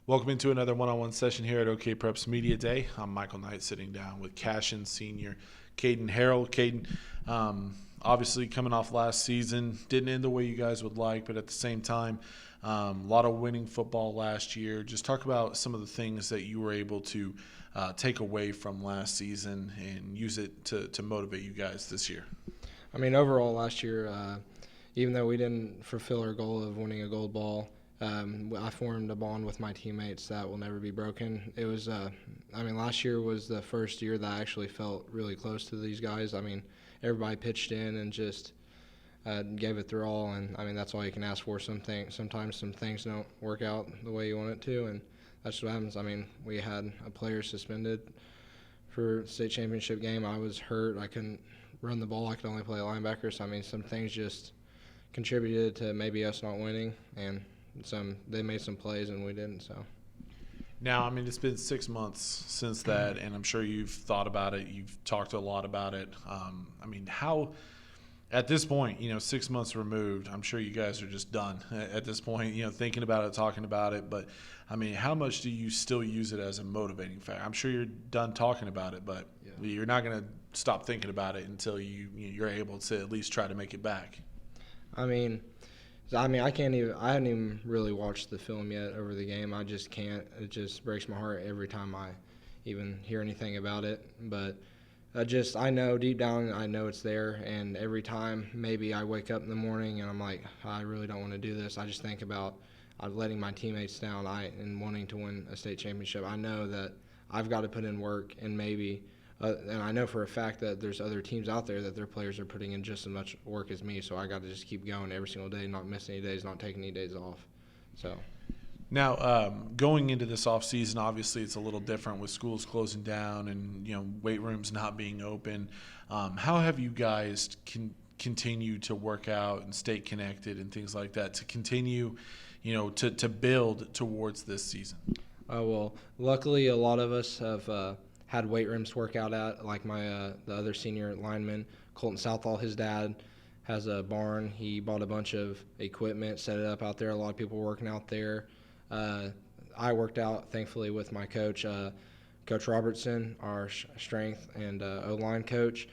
Welcome into another one-on-one session here at OKPreps Media Day. I'm Michael Knight sitting down with Cashion senior Caden Harrell. Caden, obviously coming off last season, didn't end the way you guys would like, but at the same time, a lot of winning football last year. Just talk about some of the things that you were able to take away from last season and use it to motivate you guys this year. Overall last year, even though we didn't fulfill our goal of winning a gold ball, I formed a bond with my teammates that will never be broken. It was, last year was the first year that I actually felt really close to these guys. Everybody pitched in and just gave it their all, and that's all you can ask for. Sometimes some things don't work out the way you want it to, and that's what happens. We had a player suspended for state championship game. I was hurt. I couldn't run the ball. I could only play linebacker. So some things just contributed to maybe us not winning, and they made some plays and we didn't. So now, it's been 6 months since that, and I'm sure you've thought about it. You've talked a lot about it. How at this point, 6 months removed, I'm sure you guys are just done at this point, thinking about it, talking about it. But how much do you still use it as a motivating factor? I'm sure you're done talking about it, but you're not going to stop thinking about it until you're able to at least try to make it back. I haven't even really watched the film yet over the game. I just can't. It just breaks my heart every time I even hear anything about it. But I know deep down, I know it's there. And every time maybe I wake up in the morning and I'm like, I really don't want to do this, I just think about letting my teammates down and wanting to win a state championship. I know that I've got to put in work, and maybe and I know for a fact that there's other teams out there that their players are putting in just as much work as me, so I got to just keep going every single day, not miss any days, not taking any days off. So now, going into this off season, obviously it's a little different with schools closing down and weight rooms not being open. How have you guys continued to work out and stay connected and things like that to continue, to build towards this season? Well, luckily a lot of us have had weight rooms to work out at, like the other senior lineman, Colton Southall. His dad has a barn. He bought a bunch of equipment, set it up out there. A lot of people were working out there. I worked out, thankfully, with my coach, Coach Robertson, our strength and O-line coach.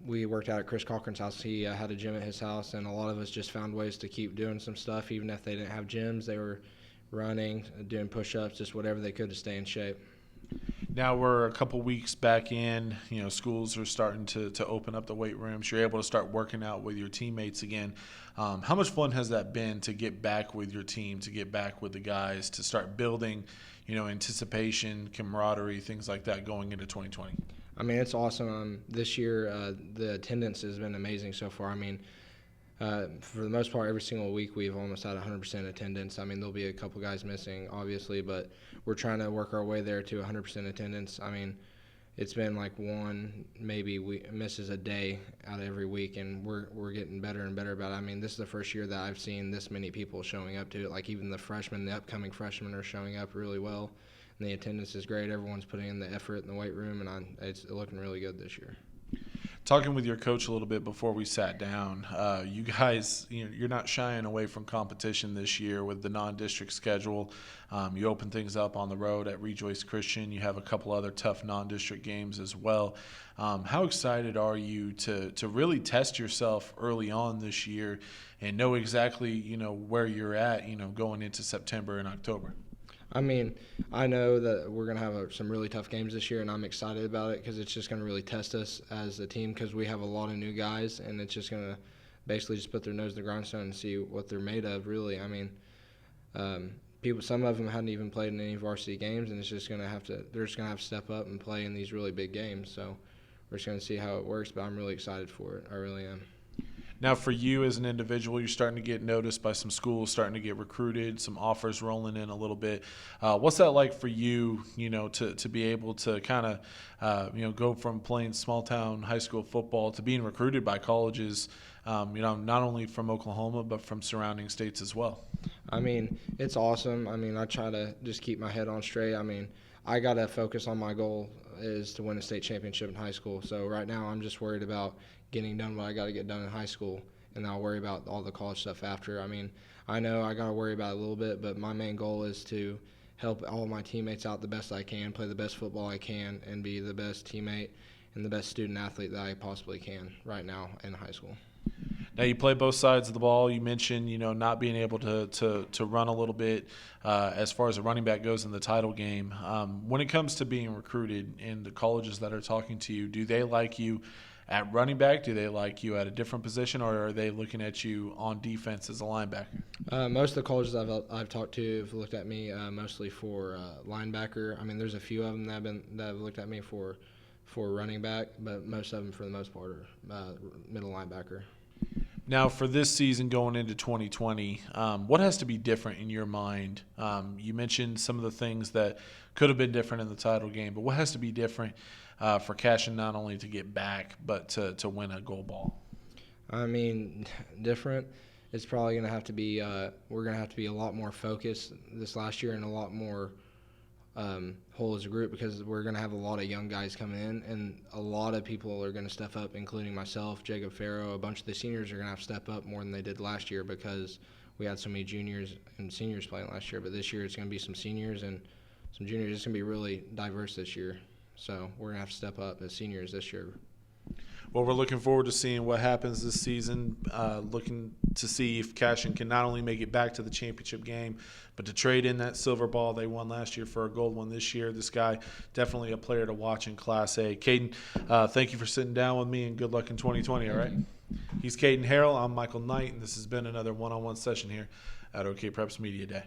We worked out at Chris Cochran's house. He had a gym at his house, and a lot of us just found ways to keep doing some stuff. Even if they didn't have gyms, they were running, doing push-ups, just whatever they could to stay in shape. Now we're a couple weeks back in, schools are starting to open up the weight rooms. You're able to start working out with your teammates again. How much fun has that been to get back with your team, to get back with the guys, to start building, anticipation, camaraderie, things like that going into 2020? It's awesome. This year, the attendance has been amazing so far. For the most part, every single week we've almost had 100% attendance. There'll be a couple guys missing, obviously, but we're trying to work our way there to 100% attendance. It's been like one, maybe we misses a day out of every week, and we're getting better and better about it. This is the first year that I've seen this many people showing up to it. Like even the upcoming freshmen are showing up really well, and the attendance is great. Everyone's putting in the effort in the weight room, and it's looking really good this year. Talking with your coach a little bit before we sat down, you guys, you're not shying away from competition this year with the non-district schedule. You open things up on the road at Rejoice Christian. You have a couple other tough non-district games as well. How excited are you to really test yourself early on this year and know exactly, where you're at, going into September and October? I know that we're going to have some really tough games this year, and I'm excited about it because it's just going to really test us as a team because we have a lot of new guys, and it's just going to basically just put their nose to the grindstone and see what they're made of, really. Some of them hadn't even played in any varsity games, and they're just going to have to step up and play in these really big games. So we're just going to see how it works, but I'm really excited for it. I really am. Now, for you as an individual, you're starting to get noticed by some schools, starting to get recruited, some offers rolling in a little bit. What's that like for you, to be able to kind of, go from playing small-town high school football to being recruited by colleges, not only from Oklahoma but from surrounding states as well? It's awesome. I try to just keep my head on straight. I got to focus on my goal is to win a state championship in high school. So right now I'm just worried about getting done what I got to get done in high school, and I'll worry about all the college stuff after. I know I got to worry about it a little bit, but my main goal is to help all my teammates out the best I can, play the best football I can, and be the best teammate and the best student athlete that I possibly can right now in high school. Now you play both sides of the ball. You mentioned, not being able to run a little bit as far as a running back goes in the title game. When it comes to being recruited in the colleges that are talking to you, do they like you at running back? Do they like you at a different position, or are they looking at you on defense as a linebacker? Most of the colleges I've talked to have looked at me mostly for linebacker. I mean, there's a few of them that have looked at me for running back, but most of them, for the most part, are middle linebacker. Now, for this season going into 2020, what has to be different in your mind? You mentioned some of the things that could have been different in the title game, but what has to be different for Cashion not only to get back, but to win a gold ball? I mean, different. It's probably going to have to be we're going to have to be a lot more focused this last year and a lot more whole as a group, because we're going to have a lot of young guys coming in, and a lot of people are going to step up, including myself, Jacob Farrow. A bunch of the seniors are going to have to step up more than they did last year, because we had so many juniors and seniors playing last year. But this year it's going to be some seniors and some juniors. It's going to be really diverse this year. So we're going to have to step up as seniors this year. Well, we're looking forward to seeing what happens this season, looking to see if Cashion can not only make it back to the championship game, but to trade in that silver ball they won last year for a gold one this year. This guy, definitely a player to watch in Class A. Caden, thank you for sitting down with me, and good luck in 2020, all right? He's Caden Harrell. I'm Michael Knight, and this has been another one-on-one session here at OKPreps Media Day.